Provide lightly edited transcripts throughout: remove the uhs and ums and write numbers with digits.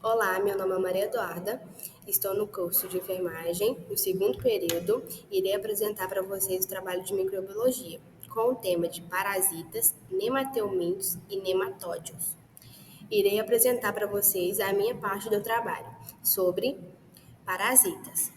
Olá, meu nome é Maria Eduarda, estou no curso de enfermagem, no segundo período, e irei apresentar para vocês o trabalho de microbiologia, com o tema de parasitas, nematelmintos e nematódios. Irei apresentar para vocês a minha parte do trabalho sobre parasitas.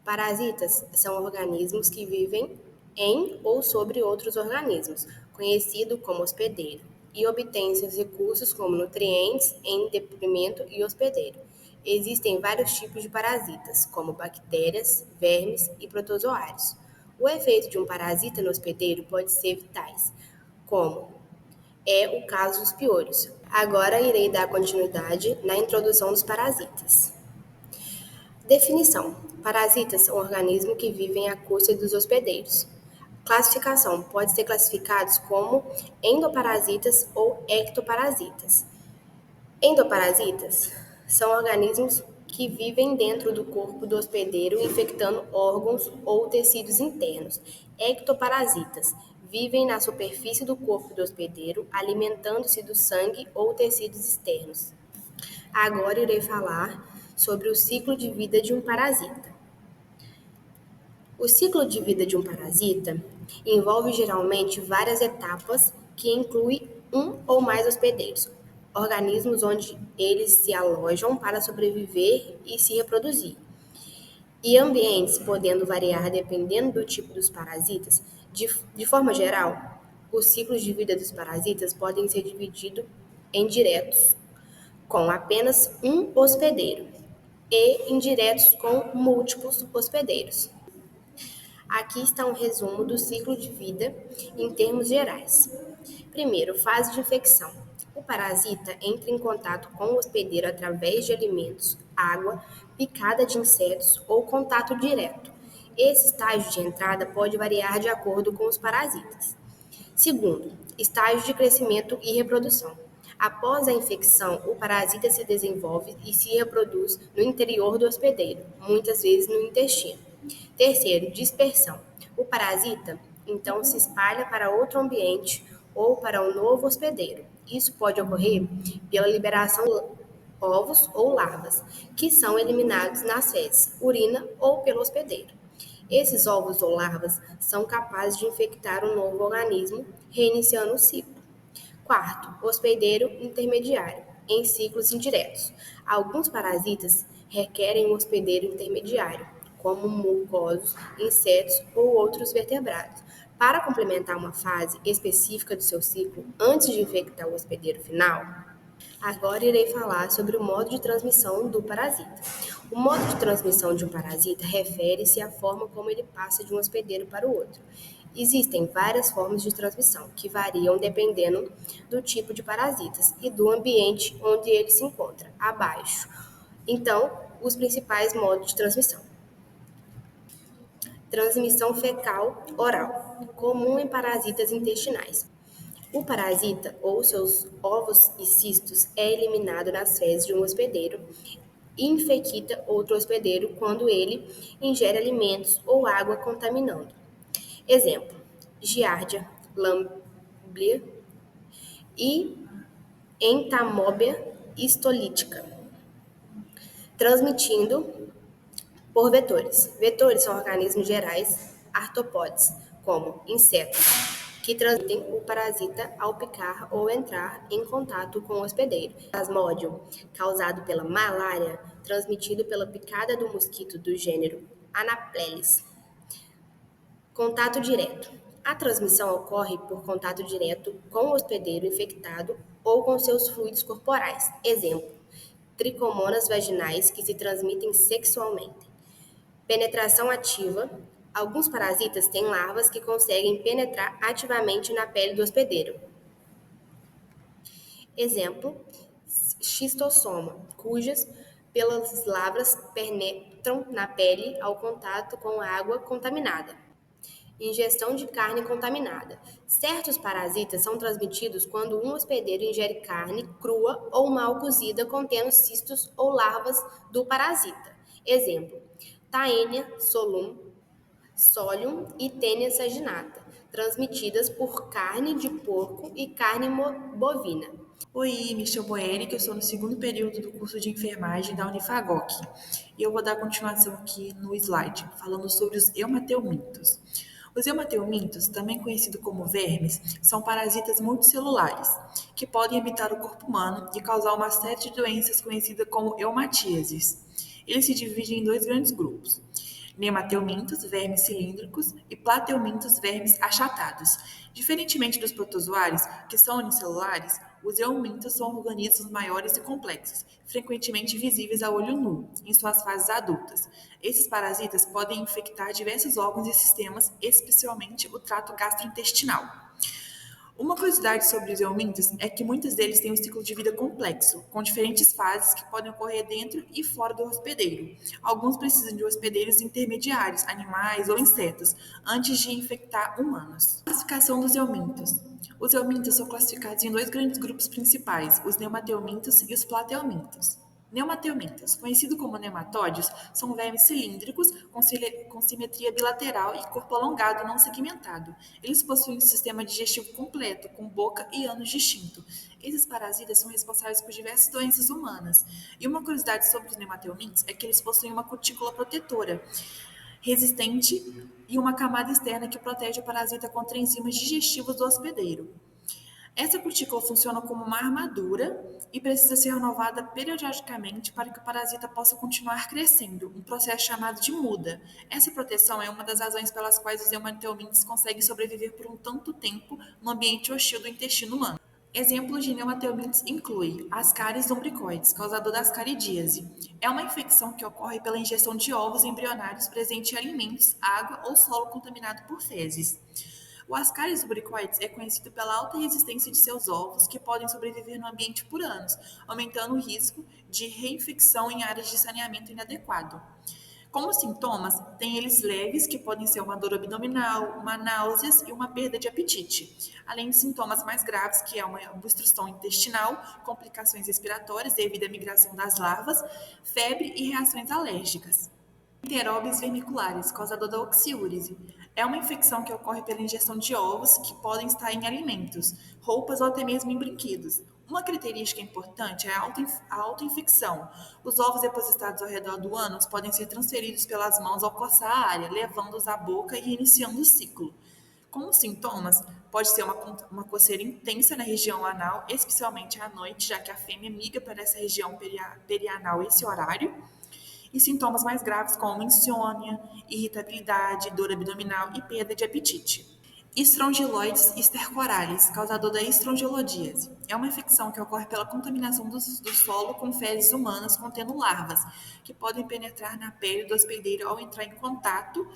Parasitas são organismos que vivem em ou sobre outros organismos, conhecido como hospedeiro, e obtêm seus recursos como nutrientes em detrimento e hospedeiro. Existem vários tipos de parasitas, como bactérias, vermes e protozoários. O efeito de um parasita no hospedeiro pode ser vitais, como é o caso dos piolhos. Agora irei dar continuidade na introdução dos parasitas. Definição: parasitas são organismos que vivem à custa dos hospedeiros. Classificação: pode ser classificados como endoparasitas ou ectoparasitas. Endoparasitas são organismos que vivem dentro do corpo do hospedeiro, infectando órgãos ou tecidos internos. Ectoparasitas vivem na superfície do corpo do hospedeiro, alimentando-se do sangue ou tecidos externos. Agora irei falar sobre o ciclo de vida de um parasita. O ciclo de vida de um parasita envolve geralmente várias etapas que incluem um ou mais hospedeiros, organismos onde eles se alojam para sobreviver e se reproduzir, e ambientes podendo variar dependendo do tipo dos parasitas. De forma geral, os ciclos de vida dos parasitas podem ser divididos em diretos, com apenas um hospedeiro, e indiretos com múltiplos hospedeiros. Aqui está um resumo do ciclo de vida em termos gerais. Primeiro, fase de infecção. O parasita entra em contato com o hospedeiro através de alimentos, água, picada de insetos ou contato direto. Esse estágio de entrada pode variar de acordo com os parasitas. Segundo, estágio de crescimento e reprodução. Após a infecção, o parasita se desenvolve e se reproduz no interior do hospedeiro, muitas vezes no intestino. Terceiro, dispersão. O parasita, então, se espalha para outro ambiente ou para um novo hospedeiro. Isso pode ocorrer pela liberação de ovos ou larvas, que são eliminados nas fezes, urina ou pelo hospedeiro. Esses ovos ou larvas são capazes de infectar um novo organismo, reiniciando o ciclo. Quarto, hospedeiro intermediário, em ciclos indiretos. Alguns parasitas requerem um hospedeiro intermediário, como mucosos, insetos ou outros vertebrados. Para complementar uma fase específica do seu ciclo antes de infectar o hospedeiro final, agora irei falar sobre o modo de transmissão do parasita. O modo de transmissão de um parasita refere-se à forma como ele passa de um hospedeiro para o outro. Existem várias formas de transmissão, que variam dependendo do tipo de parasitas e do ambiente onde ele se encontra, abaixo. Então, os principais modos de transmissão. Transmissão fecal oral, comum em parasitas intestinais. O parasita ou seus ovos e cistos é eliminado nas fezes de um hospedeiro e infecta outro hospedeiro quando ele ingere alimentos ou água contaminando. Exemplo: Giardia, Lamblia e Entamóbia histolítica. Transmitindo por vetores. Vetores são organismos gerais artrópodes, como insetos, que transmitem o parasita ao picar ou entrar em contato com o hospedeiro. Plasmódio, causado pela malária, transmitido pela picada do mosquito do gênero Anaplelis. Contato direto. A transmissão ocorre por contato direto com o hospedeiro infectado ou com seus fluidos corporais. Exemplo: tricomonas vaginais que se transmitem sexualmente. Penetração ativa. Alguns parasitas têm larvas que conseguem penetrar ativamente na pele do hospedeiro. Exemplo: xistossoma, cujas pelas larvas penetram na pele ao contato com água contaminada. Ingestão de carne contaminada. Certos parasitas são transmitidos quando um hospedeiro ingere carne crua ou mal cozida contendo cistos ou larvas do parasita. Exemplo: Taenia solum, Solium e Taenia saginata, transmitidas por carne de porco e carne bovina. Oi, me chamo Eric, eu sou no segundo período do curso de enfermagem da Unifagoc. E eu vou dar continuação aqui no slide, falando sobre os eumateumintos. Os eumateumintos, também conhecidos como vermes, são parasitas multicelulares, que podem habitar o corpo humano e causar uma série de doenças conhecidas como eumatíases. Eles se dividem em dois grandes grupos: nemateumintos, vermes cilíndricos, e plateumintos, vermes achatados. Diferentemente dos protozoários, que são unicelulares, os eumintos são organismos maiores e complexos, frequentemente visíveis a olho nu, em suas fases adultas. Esses parasitas podem infectar diversos órgãos e sistemas, especialmente o trato gastrointestinal. Uma curiosidade sobre os eumintos é que muitos deles têm um ciclo de vida complexo, com diferentes fases que podem ocorrer dentro e fora do hospedeiro. Alguns precisam de hospedeiros intermediários, animais ou insetos, antes de infectar humanos. Classificação dos eumintos. Os eumintos são classificados em dois grandes grupos principais, os neumateumintos e os plateumintos. Neumateumintos, conhecidos como nematóides, são vermes cilíndricos com simetria bilateral e corpo alongado não segmentado. Eles possuem um sistema digestivo completo, com boca e ânus distinto. Esses parasitas são responsáveis por diversas doenças humanas. E uma curiosidade sobre os nemateumintos é que eles possuem uma cutícula protetora resistente e uma camada externa que protege o parasita contra enzimas digestivas do hospedeiro. Essa cutícula funciona como uma armadura e precisa ser renovada periodicamente para que o parasita possa continuar crescendo, um processo chamado de muda. Essa proteção é uma das razões pelas quais os eumateumintes conseguem sobreviver por um tanto tempo no ambiente hostil do intestino humano. Exemplos de neumateumintes incluem Ascaris lumbricoides, causador da ascaridíase. É uma infecção que ocorre pela ingestão de ovos embrionários presentes em alimentos, água ou solo contaminado por fezes. O Ascaris lubricoides é conhecido pela alta resistência de seus ovos, que podem sobreviver no ambiente por anos, aumentando o risco de reinfecção em áreas de saneamento inadequado. Como sintomas, tem eles leves, que podem ser uma dor abdominal, uma náuseas e uma perda de apetite, além de sintomas mais graves, que é uma obstrução intestinal, complicações respiratórias devido à migração das larvas, febre e reações alérgicas. Enterobes vermiculares, causador da oxiúrise. É uma infecção que ocorre pela ingestão de ovos que podem estar em alimentos, roupas ou até mesmo em brinquedos. Uma característica importante é a autoinfecção. Os ovos depositados ao redor do ânus podem ser transferidos pelas mãos ao coçar a área, levando-os à boca e iniciando o ciclo. Como sintomas, pode ser uma coceira intensa na região anal, especialmente à noite, já que a fêmea migra para essa região perianal esse horário, e sintomas mais graves como insônia, irritabilidade, dor abdominal e perda de apetite. Estrongiloides stercoralis, causador da estrongelodíase. É uma infecção que ocorre pela contaminação do solo com fezes humanas contendo larvas, que podem penetrar na pele do hospedeiro ao entrar em contato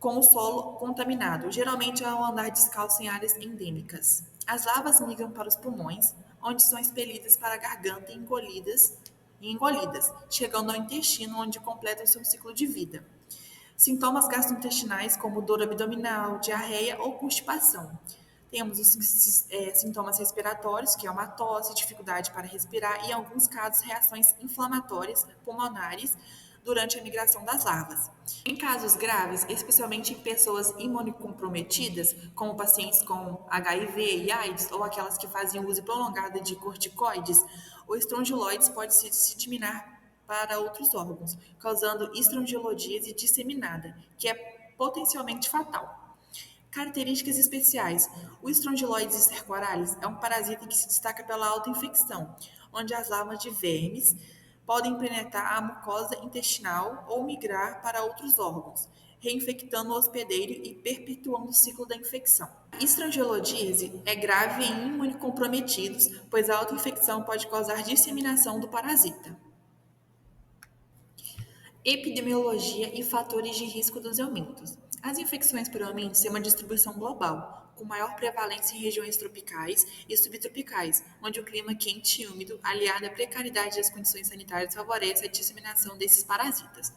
com o solo contaminado, geralmente ao andar descalço em áreas endêmicas. As larvas migram para os pulmões, onde são expelidas para a garganta e engolidas, chegando ao intestino, onde completam seu ciclo de vida. Sintomas gastrointestinais como dor abdominal, diarreia ou constipação. Temos os sintomas respiratórios, que é uma tosse, dificuldade para respirar e, em alguns casos, reações inflamatórias pulmonares durante a migração das larvas. Em casos graves, especialmente em pessoas imunocomprometidas, como pacientes com HIV e AIDS ou aquelas que fazem uso prolongado de corticoides, o estrongiloides pode se disseminar para outros órgãos, causando estrongilodíase disseminada, que é potencialmente fatal. Características especiais. O Strongyloides stercoralis é um parasita que se destaca pela autoinfecção, onde as larvas de vermes podem penetrar a mucosa intestinal ou migrar para outros órgãos, reinfectando o hospedeiro e perpetuando o ciclo da infecção. A estrangelodíase é grave em imunocomprometidos, pois a autoinfecção pode causar disseminação do parasita. Epidemiologia e fatores de risco dos eumintos. As infecções por eumintos têm uma distribuição global, com maior prevalência em regiões tropicais e subtropicais, onde o clima quente e úmido, aliado à precariedade das condições sanitárias, favorece a disseminação desses parasitas.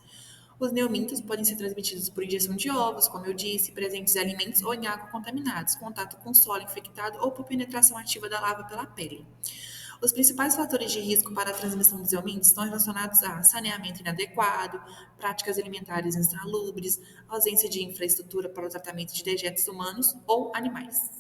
Os neomintos podem ser transmitidos por injeção de ovos, como eu disse, presentes em alimentos ou em água contaminados, contato com solo infectado ou por penetração ativa da larva pela pele. Os principais fatores de risco para a transmissão dos eumintos estão relacionados a saneamento inadequado, práticas alimentares insalubres, ausência de infraestrutura para o tratamento de dejetos humanos ou animais.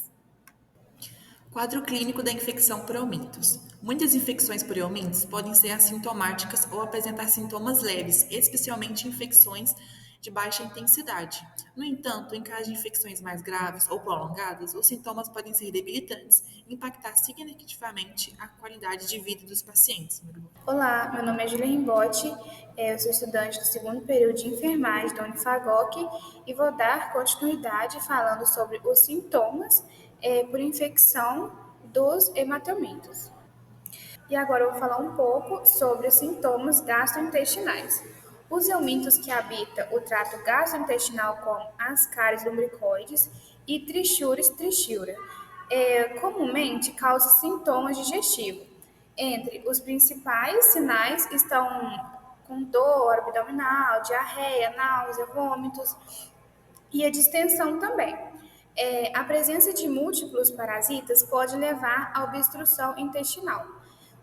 Quadro clínico da infecção por eumintos. Muitas infecções por eumintos podem ser assintomáticas ou apresentar sintomas leves, especialmente infecções de baixa intensidade. No entanto, em caso de infecções mais graves ou prolongadas, os sintomas podem ser debilitantes e impactar significativamente a qualidade de vida dos pacientes. Olá, meu nome é Julia Rimbotti, eu sou estudante do segundo período de enfermagem da Unifagoc e vou dar continuidade falando sobre os sintomas por infecção dos hematomintos. E agora eu vou falar um pouco sobre os sintomas gastrointestinais. Os eumintos que habitam o trato gastrointestinal, como as cáries lumbricoides e trichiura, comumente causam sintomas digestivos. Entre os principais sinais estão com dor abdominal, diarreia, náusea, vômitos e a distensão também. A presença de múltiplos parasitas pode levar à obstrução intestinal,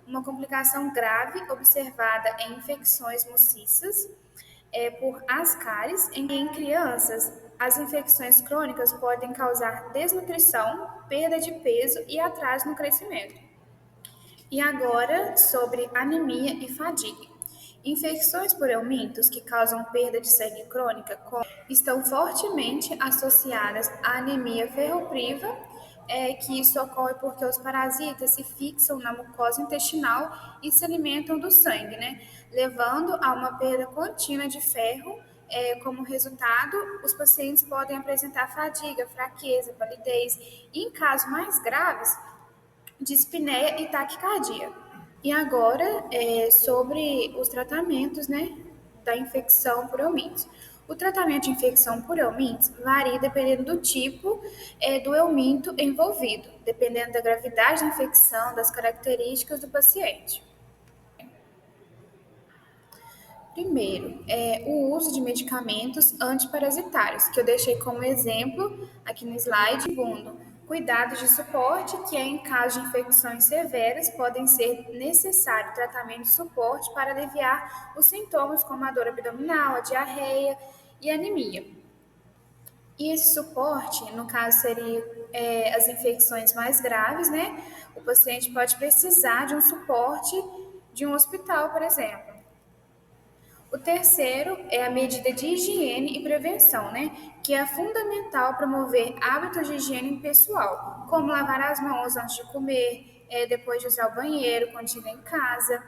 uma complicação grave observada em infecções mucíceas por ascaris. Em crianças, as infecções crônicas podem causar desnutrição, perda de peso e atraso no crescimento. E agora, sobre anemia e fadiga. Infecções por eumintos que causam perda de sangue crônica estão fortemente associadas à anemia ferropriva, que isso ocorre porque os parasitas se fixam na mucosa intestinal e se alimentam do sangue, né, levando a uma perda contínua de ferro. Como resultado, os pacientes podem apresentar fadiga, fraqueza, palidez e, em casos mais graves, dispneia e taquicardia. E agora, sobre os tratamentos, né, da infecção por eumintos. O tratamento de infecção por eumintos varia dependendo do tipo do euminto envolvido, dependendo da gravidade da infecção, das características do paciente. Primeiro, o uso de medicamentos antiparasitários, que eu deixei como exemplo aqui no slide. Segundo, cuidados de suporte, que em caso de infecções severas podem ser necessário tratamento de suporte para aliviar os sintomas como a dor abdominal, a diarreia e a anemia. E esse suporte, no caso, seria as infecções mais graves, né? O paciente pode precisar de um suporte de um hospital, por exemplo. O terceiro é a medida de higiene e prevenção, né? Que é fundamental promover hábitos de higiene pessoal, como lavar as mãos antes de comer, depois de usar o banheiro, quando estiver em casa,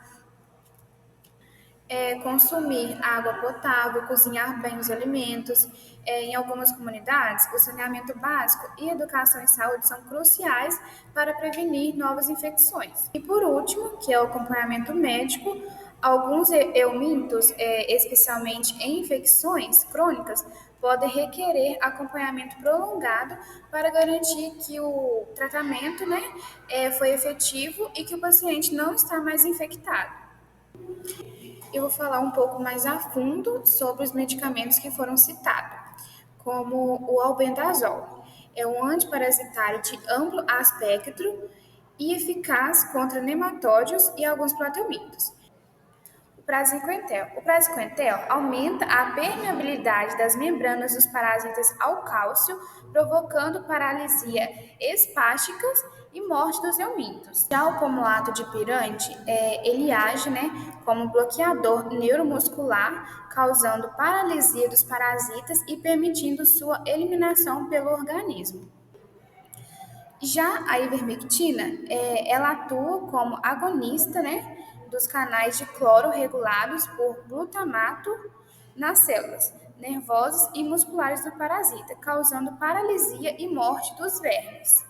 consumir água potável, cozinhar bem os alimentos. Em algumas comunidades, o saneamento básico e educação em saúde são cruciais para prevenir novas infecções. E por último, que é o acompanhamento médico, alguns eumintos, especialmente em infecções crônicas, podem requerer acompanhamento prolongado para garantir que o tratamento, né, foi efetivo e que o paciente não está mais infectado. Eu vou falar um pouco mais a fundo sobre os medicamentos que foram citados, como o albendazol. É um antiparasitário de amplo espectro e eficaz contra nematóides e alguns plateumintos. O praziquantel aumenta a permeabilidade das membranas dos parasitas ao cálcio, provocando paralisia espástica e morte dos eumintos. Já o pomalato de pirante, ele age, né, como bloqueador neuromuscular, causando paralisia dos parasitas e permitindo sua eliminação pelo organismo. Já a ivermectina, ela atua como agonista, né, dos canais de cloro regulados por glutamato nas células nervosas e musculares do parasita, causando paralisia e morte dos vermes,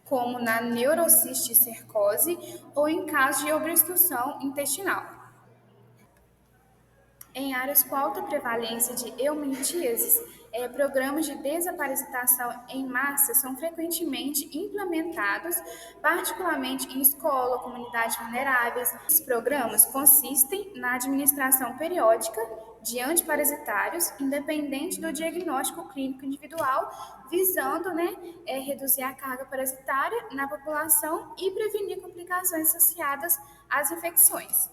como na neurocisticercose ou em caso de obstrução intestinal. Em áreas com alta prevalência de eumintíases, programas de desparasitação em massa são frequentemente implementados, particularmente em escola, comunidades vulneráveis. Esses programas consistem na administração periódica de antiparasitários, independente do diagnóstico clínico individual, visando, né, reduzir a carga parasitária na população e prevenir complicações associadas às infecções.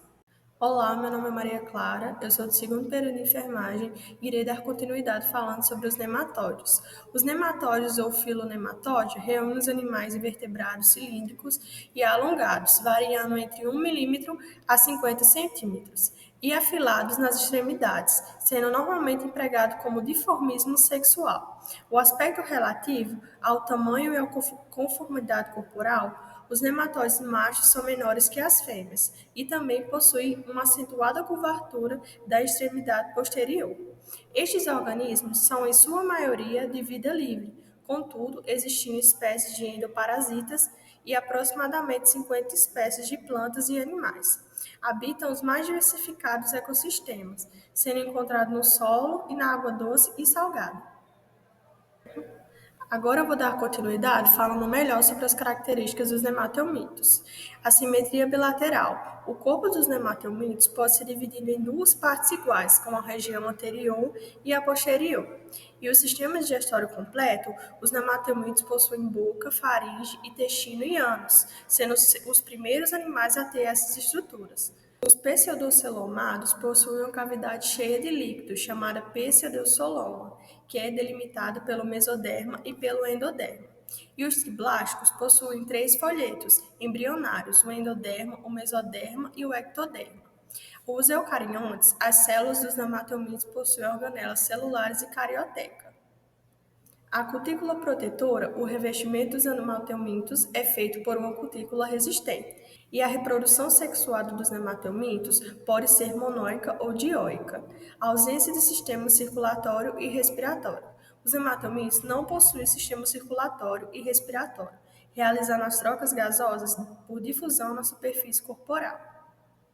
Olá, meu nome é Maria Clara, eu sou do segundo período de enfermagem e irei dar continuidade falando sobre os nematóides. Os nematóides ou filonematóide reúnem os animais invertebrados cilíndricos e alongados, variando entre 1 milímetro a 50 centímetros, e afilados nas extremidades, sendo normalmente empregado como dimorfismo sexual. O aspecto relativo ao tamanho e à conformidade corporal, os nematóides machos são menores que as fêmeas e também possuem uma acentuada curvatura da extremidade posterior. Estes organismos são, em sua maioria, de vida livre, contudo, existindo espécies de endoparasitas e aproximadamente 50 espécies de plantas e animais. Habitam os mais diversificados ecossistemas, sendo encontrados no solo e na água doce e salgada. Agora eu vou dar continuidade falando melhor sobre as características dos nematelmintos. A simetria bilateral. O corpo dos nematelmintos pode ser dividido em duas partes iguais, como a região anterior e a posterior. E o sistema digestório completo, os nematelmintos possuem boca, faringe, intestino e ânus, sendo os primeiros animais a ter essas estruturas. Os pseudocelomados possuem uma cavidade cheia de líquido, chamada pseudoceloma, que é delimitada pelo mesoderma e pelo endoderma. E os triblásticos possuem 3 folhetos embrionários, o endoderma, o mesoderma e o ectoderma. Os eucariontes, as células dos nematelmintos possuem organelas celulares e carioteca. A cutícula protetora, o revestimento dos nematelmintos, é feito por uma cutícula resistente, e a reprodução sexuada dos nematelmintos pode ser monóica ou dioica. A ausência de sistema circulatório e respiratório. Os nematelmintos não possuem sistema circulatório e respiratório, realizando as trocas gasosas por difusão na superfície corporal.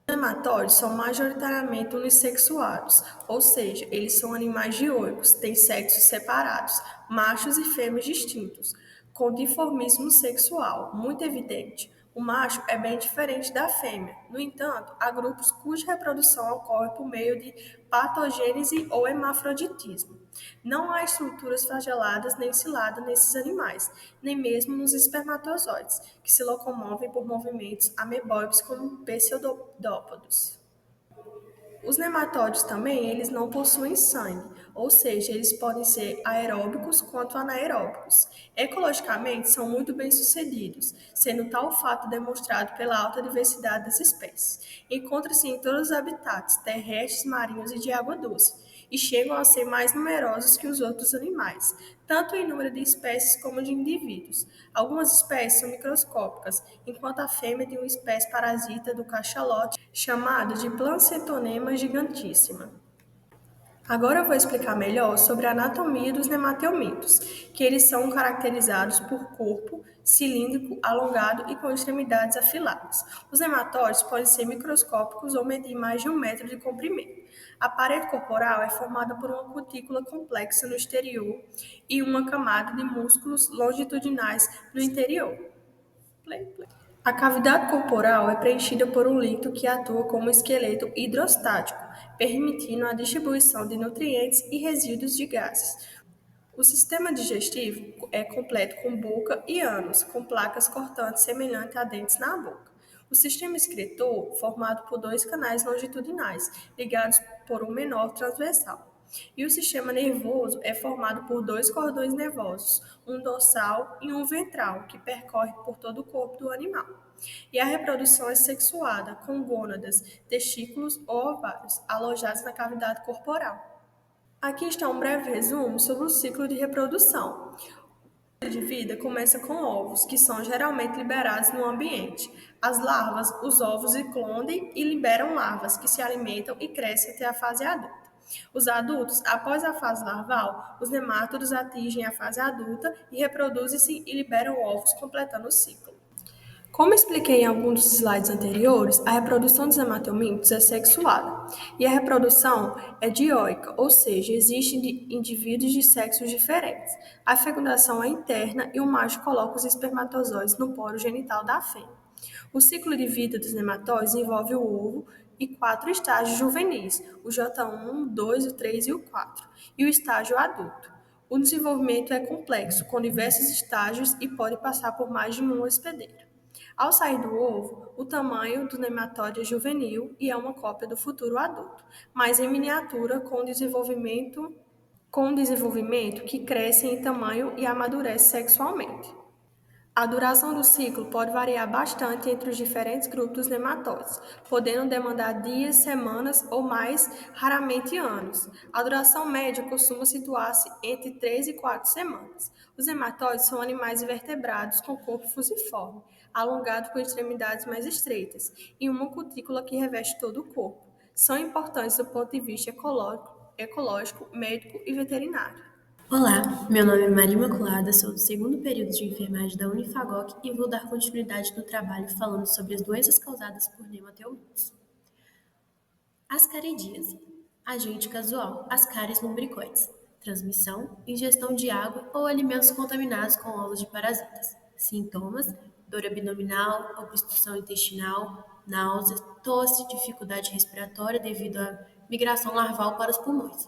Os nematóides são majoritariamente unissexuados, ou seja, eles são animais dioicos, têm sexos separados, machos e fêmeas distintos, com dimorfismo sexual muito evidente. O macho é bem diferente da fêmea. No entanto, há grupos cuja reprodução ocorre por meio de patogênese ou hermafroditismo. Não há estruturas flageladas nem ciladas nesses animais, nem mesmo nos espermatozoides, que se locomovem por movimentos amebóicos como pseudópodos. Os nematóides também, eles não possuem sangue, ou seja, eles podem ser aeróbicos quanto anaeróbicos. Ecologicamente, são muito bem-sucedidos, sendo tal o fato demonstrado pela alta diversidade das espécies. Encontram-se em todos os habitats, terrestres, marinhos e de água doce, e chegam a ser mais numerosos que os outros animais, tanto em número de espécies como de indivíduos. Algumas espécies são microscópicas, enquanto a fêmea de uma espécie parasita do cachalote, chamada de Placentonema gigantíssima. Agora eu vou explicar melhor sobre a anatomia dos nematelmintos, que eles são caracterizados por corpo cilíndrico, alongado e com extremidades afiladas. Os nematóides podem ser microscópicos ou medir mais de 1 metro de comprimento. A parede corporal é formada por uma cutícula complexa no exterior e uma camada de músculos longitudinais no interior. A cavidade corporal é preenchida por um líquido que atua como esqueleto hidrostático, permitindo a distribuição de nutrientes e resíduos de gases. O sistema digestivo é completo com boca e ânus, com placas cortantes semelhantes a dentes na boca. O sistema excretor, formado por 2 canais longitudinais, ligados por um menor transversal. E o sistema nervoso é formado por 2 cordões nervosos, um dorsal e um ventral, que percorre por todo o corpo do animal. E a reprodução é sexuada, com gônadas, testículos ou ovários, alojados na cavidade corporal. Aqui está um breve resumo sobre o ciclo de reprodução. O ciclo de vida começa com ovos, que são geralmente liberados no ambiente. As larvas, os ovos eclodem e liberam larvas, que se alimentam e crescem até a fase adulta. Os adultos, após a fase larval, os nemátodos atingem a fase adulta e reproduzem-se e liberam ovos, completando o ciclo. Como expliquei em alguns dos slides anteriores, a reprodução dos nematelmintos é sexuada, e a reprodução é dioica, ou seja, existem indivíduos de sexos diferentes. A fecundação é interna e o macho coloca os espermatozoides no poro genital da fêmea. O ciclo de vida dos nematóides envolve o ovo e 4 estágios juvenis, o J1, o 2, o 3 e o 4, e o estágio adulto. O desenvolvimento é complexo, com diversos estágios e pode passar por mais de um hospedeiro. Ao sair do ovo, o tamanho do nematóide é juvenil e é uma cópia do futuro adulto, mas em miniatura com desenvolvimento que cresce em tamanho e amadurece sexualmente. A duração do ciclo pode variar bastante entre os diferentes grupos dos nematóides, podendo demandar dias, semanas ou mais, raramente anos. A duração média costuma situar-se entre 3 e 4 semanas. Os nematóides são animais invertebrados com corpo fusiforme, alongado com extremidades mais estreitas, e uma cutícula que reveste todo o corpo. São importantes do ponto de vista ecológico, médico e veterinário. Olá, meu nome é Maria Imaculada, sou do segundo período de enfermagem da Unifagoc e vou dar continuidade no trabalho falando sobre as doenças causadas por nematelmintos. Ascaridíase, agente casual, ascaris lumbricoides, transmissão, ingestão de água ou alimentos contaminados com ovos de parasitas. Sintomas, dor abdominal, obstrução intestinal, náuseas, tosse, dificuldade respiratória devido à migração larval para os pulmões.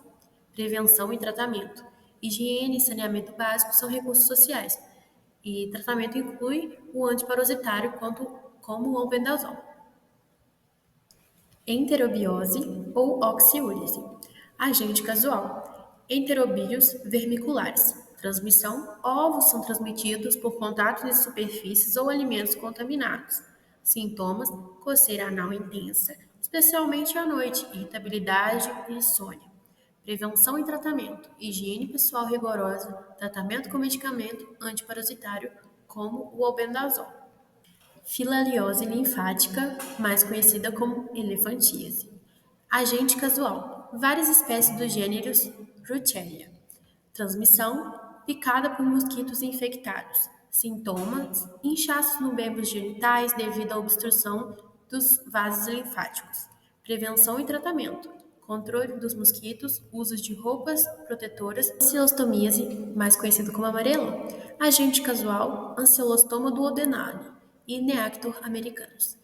Prevenção e tratamento. Higiene e saneamento básico são recursos sociais, e tratamento inclui o antiparasitário como o albendazol. Enterobiose ou oxiúrese. Agente casual. Enterobios vermiculares. Transmissão. Ovos são transmitidos por contato de superfícies ou alimentos contaminados. Sintomas. Coceira anal intensa, especialmente à noite, irritabilidade e insônia. Prevenção e tratamento. Higiene pessoal rigorosa. Tratamento com medicamento antiparasitário, como o albendazol. Filariose linfática, mais conhecida como elefantíase. Agente casual. Várias espécies dos gêneros Rutschenia. Transmissão: picada por mosquitos infectados. Sintomas: inchaços nos membros genitais devido à obstrução dos vasos linfáticos. Prevenção e tratamento: controle dos mosquitos, uso de roupas protetoras, ancilostomíase, mais conhecido como amarelão. Agente casual: ancilostoma duodenale e Neactor americanus.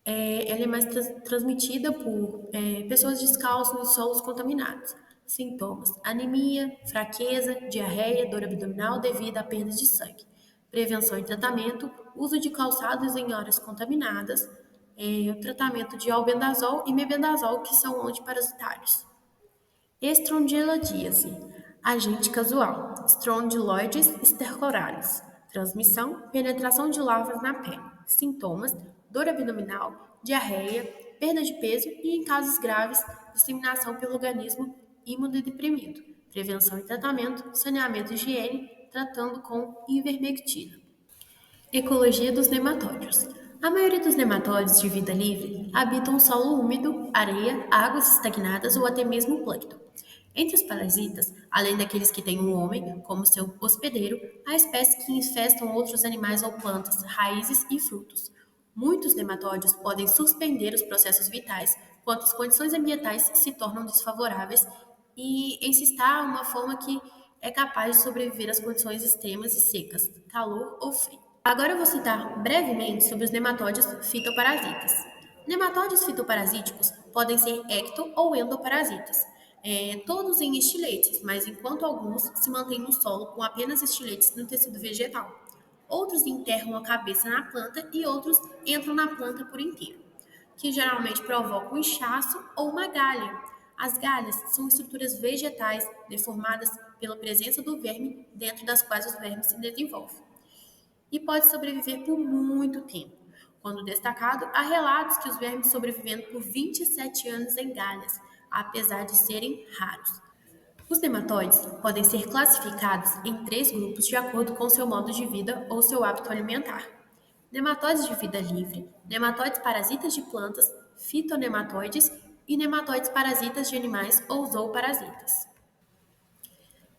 Ela é mais transmitida por pessoas descalças em solos contaminados. Sintomas: anemia, fraqueza, diarreia, dor abdominal devido à perda de sangue. Prevenção e tratamento: uso de calçados em áreas contaminadas, o tratamento de albendazol e mebendazol, que são antiparasitários. Estrondilodíase, agente casual, Strongyloides stercoralis. Transmissão: penetração de larvas na pele. Sintomas: dor abdominal, diarreia, perda de peso e, em casos graves, disseminação pelo organismo imunodeprimido. Prevenção e tratamento: saneamento e higiene, tratando com ivermectina. Ecologia dos nematóides. A maioria dos nematóides de vida livre habitam solo úmido, areia, águas estagnadas ou até mesmo plâncton. Entre os parasitas, além daqueles que têm um homem como seu hospedeiro, há espécies que infestam outros animais ou plantas, raízes e frutos. Muitos nematóides podem suspender os processos vitais quando as condições ambientais se tornam desfavoráveis e encestar uma forma que é capaz de sobreviver às condições extremas e secas, calor ou frio. Agora eu vou citar brevemente sobre os nematóides fitoparasitas. Nematóides fitoparasíticos podem ser ecto- ou endoparasitas, todos em estiletes, mas enquanto alguns se mantêm no solo com apenas estiletes no tecido vegetal. Outros enterram a cabeça na planta e outros entram na planta por inteiro, que geralmente provocam um inchaço ou uma galha. As galhas são estruturas vegetais deformadas pela presença do verme, dentro das quais os vermes se desenvolvem. E pode sobreviver por muito tempo. Quando destacado, há relatos que os vermes sobrevivendo por 27 anos em galhas, apesar de serem raros. Os nematóides podem ser classificados em 3 grupos de acordo com seu modo de vida ou seu hábito alimentar. Nematóides de vida livre, nematóides parasitas de plantas, fitonematóides e nematóides parasitas de animais ou zooparasitas.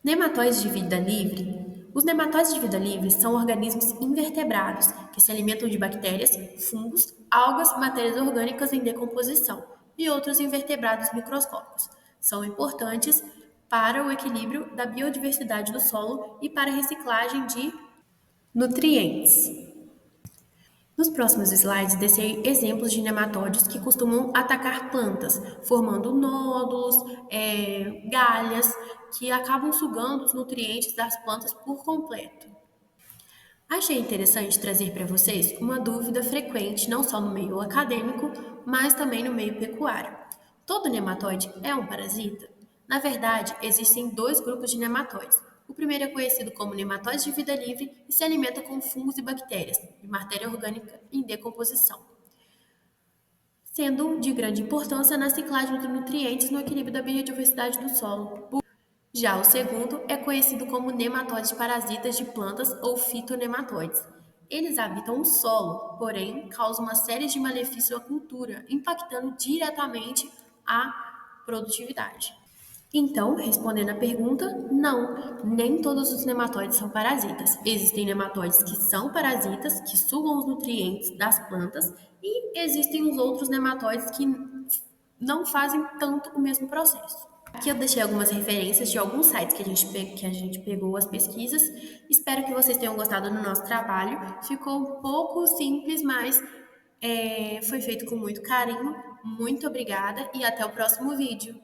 Nematóides de vida livre. Os nematóides de vida livre são organismos invertebrados que se alimentam de bactérias, fungos, algas, matérias orgânicas em decomposição e outros invertebrados microscópicos. São importantes para o equilíbrio da biodiversidade do solo e para a reciclagem de nutrientes. Nos próximos slides, descei exemplos de nematóides que costumam atacar plantas, formando nódulos, galhas, que acabam sugando os nutrientes das plantas por completo. Achei interessante trazer para vocês uma dúvida frequente não só no meio acadêmico, mas também no meio pecuário. Todo nematóide é um parasita? Na verdade, existem dois grupos de nematóides. O primeiro é conhecido como nematóide de vida livre e se alimenta com fungos e bactérias, de matéria orgânica em decomposição, sendo de grande importância na ciclagem de nutrientes no equilíbrio da biodiversidade do solo. Já o segundo é conhecido como nematóides parasitas de plantas ou fitonematóides. Eles habitam o solo, porém causam uma série de malefícios à cultura, impactando diretamente a produtividade. Então, respondendo à pergunta, não, nem todos os nematóides são parasitas. Existem nematóides que são parasitas, que sugam os nutrientes das plantas, e existem os outros nematóides que não fazem tanto o mesmo processo. Aqui eu deixei algumas referências de alguns sites que a gente pegou as pesquisas. Espero que vocês tenham gostado do nosso trabalho. Ficou um pouco simples, mas foi feito com muito carinho. Muito obrigada e até o próximo vídeo.